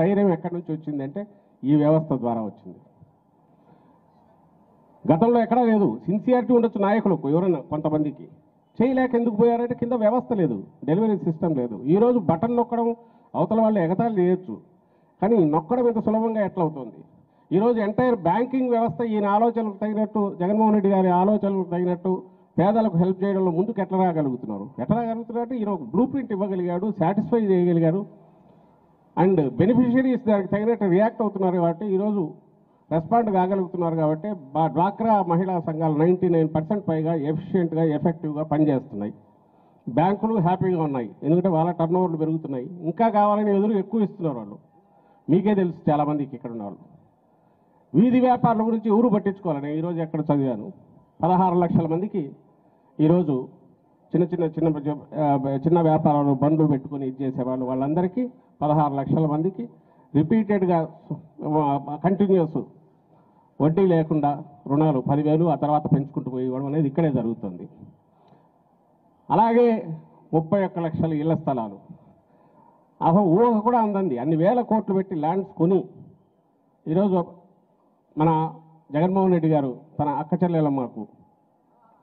స్థైర్యం ఎక్కడి నుంచి వచ్చిందంటే ఈ వ్యవస్థ ద్వారా వచ్చింది. గతంలో ఎక్కడా లేదు. సిన్సియారిటీ ఉండొచ్చు నాయకులకు, ఎవరైనా కొంతమందికి చేయలేక ఎందుకు పోయారంటే కింద వ్యవస్థ లేదు, డెలివరీ సిస్టమ్ లేదు. ఈరోజు బటన్ నొక్కడం అవతల వాళ్ళు ఎగతాళి చేయొచ్చు, కానీ నొక్కడం ఇంత సులభంగా ఎట్లా అవుతుంది? ఈరోజు ఎంటైర్ బ్యాంకింగ్ వ్యవస్థ ఈయన ఆలోచనలకు తగినట్టు, జగన్మోహన్ రెడ్డి గారి ఆలోచనలకు తగినట్టు పేదలకు హెల్ప్ చేయడంలో ముందుకు ఎట్లా రాగలుగుతున్నారు అంటే ఈయన ఒక బ్లూ ప్రింట్ ఇవ్వగలిగాడు, సాటిస్ఫై చేయగలిగారు, అండ్ బెనిఫిషియరీస్ దానికి తగినట్టు రియాక్ట్ అవుతున్నారు కాబట్టి ఈరోజు రెస్పాండ్ కాగలుగుతున్నారు. కాబట్టి డ్వాక్రా మహిళా సంఘాలు 99% పైగా ఎఫిషియెంట్గా ఎఫెక్టివ్గా పనిచేస్తున్నాయి. బ్యాంకులు హ్యాపీగా ఉన్నాయి, ఎందుకంటే వాళ్ళ టర్న్ ఓవర్లు పెరుగుతున్నాయి. ఇంకా కావాలని ఎదురు ఎక్కువ ఇస్తున్నారు వాళ్ళు. మీకే తెలుసు చాలామందికి ఇక్కడ ఉన్న వాళ్ళు. వీధి వ్యాపారాల గురించి ఊరు పట్టించుకోవాలని ఈరోజు ఎక్కడ చదివాను, 16 లక్షల మందికి ఈరోజు చిన్న వ్యాపారాలు బండ్లు పెట్టుకుని ఇచ్చేసేవాళ్ళు, వాళ్ళందరికీ 16 లక్షల మందికి రిపీటెడ్గా కంటిన్యూస్ వడ్డీ లేకుండా రుణాలు 10,000 ఆ తర్వాత పెంచుకుంటూ పోయేవాడు అనేది ఇక్కడే జరుగుతుంది. అలాగే 31 లక్షల ఇళ్ల స్థలాలు, అసలు ఊహ కూడా అందండి. అన్ని వేల కోట్లు పెట్టి ల్యాండ్స్ కొని ఈరోజు మన జగన్మోహన్ రెడ్డి గారు తన అక్క చెల్లెలమ్మకు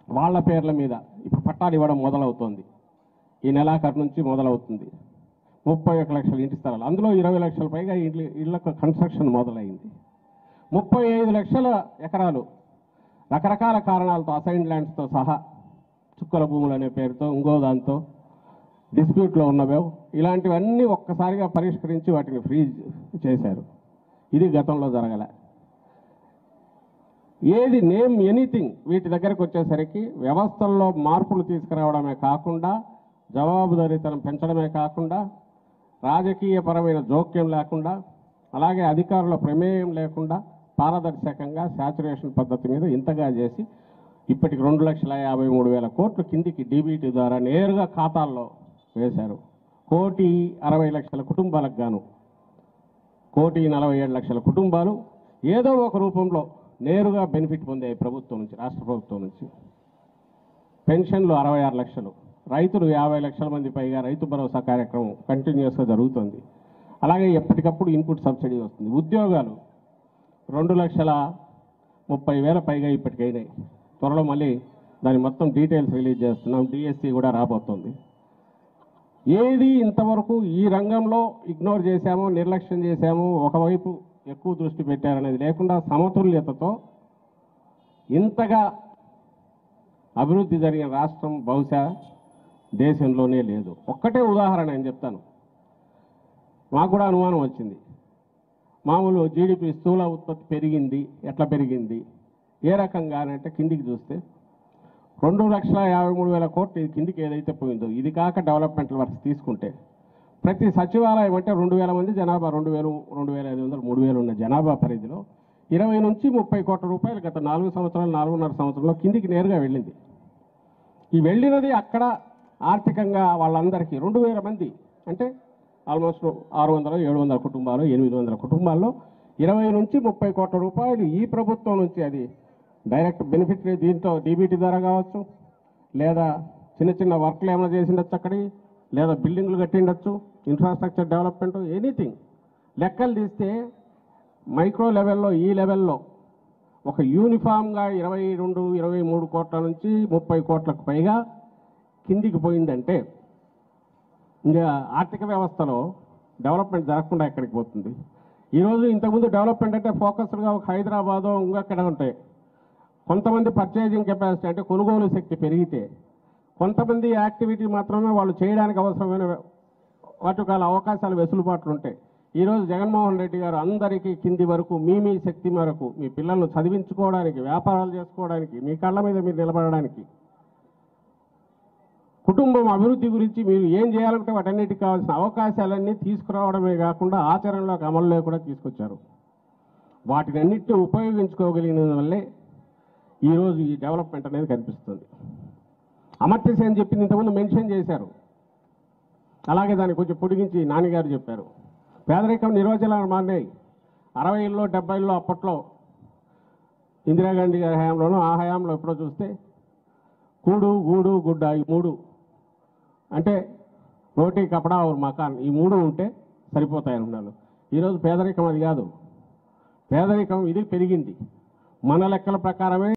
వాళ్ళ పేర్ల మీద ఇప్పుడు పట్టాలు ఇవ్వడం మొదలవుతోంది. ఈ నెలాఖరు నుంచి మొదలవుతుంది. 31 లక్షల ఇంటి స్థలాలు, అందులో 20 లక్షల పైగా ఇళ్లకు కన్స్ట్రక్షన్ మొదలైంది. 35 లక్షల ఎకరాలు రకరకాల కారణాలతో అసైన్డ్ ల్యాండ్స్తో సహా చుక్కల భూములు అనే పేరుతో ఇంకో దాంతో డిస్ప్యూట్లో ఉన్నవో ఇలాంటివన్నీ ఒక్కసారిగా పరిష్కరించి వాటిని ఫ్రీజ్ చేశారు. ఇది గతంలో జరగలే. ఏది నేమ్ ఎనీథింగ్ వీటి దగ్గరకు వచ్చేసరికి వ్యవస్థల్లో మార్పులు తీసుకురావడమే కాకుండా, జవాబుదారీతనం పెంచడమే కాకుండా, రాజకీయపరమైన జోక్యం లేకుండా, అలాగే అధికారుల ప్రమేయం లేకుండా పారదర్శకంగా శాచురేషన్ పద్ధతి మీద ఇంతగా చేసి ఇప్పటికి 2,53,000 కోట్లు కిందికి డీబీటీ ద్వారా నేరుగా ఖాతాల్లో వేశారు. 1,60,00,000 కుటుంబాలకు గాను 1,47,00,000 కుటుంబాలు ఏదో ఒక రూపంలో నేరుగా బెనిఫిట్ పొందాయి ప్రభుత్వం నుంచి, రాష్ట్ర ప్రభుత్వం నుంచి. పెన్షన్లు 66 లక్షలు, రైతులు 50 లక్షల మంది పైగా రైతు భరోసా కార్యక్రమం కంటిన్యూస్గా జరుగుతుంది. అలాగే ఎప్పటికప్పుడు ఇన్పుట్ సబ్సిడీ వస్తుంది. ఉద్యోగాలు 2,30,000 పైగా ఇప్పటికైనాయి. త్వరలో మళ్ళీ దాని మొత్తం డీటెయిల్స్ రిలీజ్ చేస్తున్నాం. డిఎస్సి కూడా రాబోతుంది. ఏది ఇంతవరకు ఈ రంగంలో ఇగ్నోర్ చేశామో, నిర్లక్ష్యం చేశామో, ఒకవైపు ఎక్కువ దృష్టి పెట్టారనేది లేకుండా సమతుల్యతతో ఇంతగా అభివృద్ధి జరిగిన రాష్ట్రం బహుశా దేశంలోనే లేదు. ఒక్కటే ఉదాహరణ నేను చెప్తాను. మాకు కూడా అనుమానం వచ్చింది. మామూలు జీడిపి స్థూల ఉత్పత్తి పెరిగింది, ఎట్లా పెరిగింది, ఏ రకంగా అంటే కిందికి చూస్తే 2,53,000 కోట్లు కిందికి ఏదైతే పోయిందో, ఇది కాక డెవలప్మెంట్ వర్క్స్ తీసుకుంటే ప్రతి సచివాలయం అంటే 2,000 మంది జనాభా, 2,000, 2,500, 3,000 ఉన్న జనాభా పరిధిలో 20 నుంచి 30 కోట్ల రూపాయలు గత 4 సంవత్సరాలు, 4.5 సంవత్సరంలో కిందికి నేరుగా వెళ్ళింది. ఈ వెళ్ళినది అక్కడ ఆర్థికంగా వాళ్ళందరికీ 2,000 మంది అంటే ఆల్మోస్ట్ 600, 700 కుటుంబాలు, 800 కుటుంబాల్లో 20 నుంచి 30 కోట్ల రూపాయలు ఈ ప్రభుత్వం నుంచి అది డైరెక్ట్ బెనిఫిట్ దీంతో డీబీటీ ద్వారా కావచ్చు, లేదా చిన్న వర్క్లు ఏమైనా చేసిండొచ్చు అక్కడికి, లేదా బిల్డింగ్లు కట్టిండొచ్చు, ఇన్ఫ్రాస్ట్రక్చర్ డెవలప్మెంట్, ఎనీథింగ్. లెక్కలు తీస్తే మైక్రో లెవెల్లో, ఈ లెవెల్లో ఒక యూనిఫామ్గా 22, 23 కోట్ల నుంచి 30 కోట్లకు పైగా కిందికి పోయిందంటే ఇంకా ఆర్థిక వ్యవస్థలో డెవలప్మెంట్ జరగకుండా ఎక్కడికి పోతుంది? ఈరోజు ఇంతకుముందు డెవలప్మెంట్ అంటే ఫోకస్డ్గా ఒక హైదరాబాదో ఇంకొక్కడ ఉంటాయి. కొంతమంది పర్చేజింగ్ కెపాసిటీ అంటే కొనుగోలు శక్తి పెరిగితే, కొంతమంది యాక్టివిటీ మాత్రమే వాళ్ళు చేయడానికి అవసరమైన వాటికాల అవకాశాలు, వెసులుబాట్లు ఉంటాయి. ఈరోజు జగన్మోహన్ రెడ్డి గారు అందరికీ కింది వరకు మీ శక్తి మేరకు మీ పిల్లలను చదివించుకోవడానికి, వ్యాపారాలు చేసుకోవడానికి, మీ కళ్ళ మీద మీరు నిలబడడానికి, కుటుంబం అభివృద్ధి గురించి మీరు ఏం చేయాలంటే వాటన్నిటికి కావాల్సిన అవకాశాలన్నీ తీసుకురావడమే కాకుండా ఆచరణలోకి అమలులో కూడా తీసుకొచ్చారు. వాటినన్నిటిని ఉపయోగించుకోగలిగిన వల్లే ఈరోజు ఈ డెవలప్మెంట్ అనేది కనిపిస్తుంది. అమర్త్య సేన్ చెప్పింది ఇంతకుముందు మెన్షన్ చేశారు, అలాగే దాన్ని కొంచెం పొడిగించి నాన్నగారు చెప్పారు. పేదరికం నిర్వచనాలు మారినాయి. 60లో 70లో అప్పట్లో ఇందిరాగాంధీ గారి హయాంలోనూ, ఆ హయాంలో ఎప్పుడో చూస్తే కూడు, గూడు, గుడ్డ, ఈ 3 అంటే రోటీ, కపడా, మకాన్, ఈ 3 ఉంటే సరిపోతాయని ఉన్నారు. ఈరోజు పేదరికం అది కాదు. పేదరికం ఇది పెరిగింది. మన లెక్కల ప్రకారమే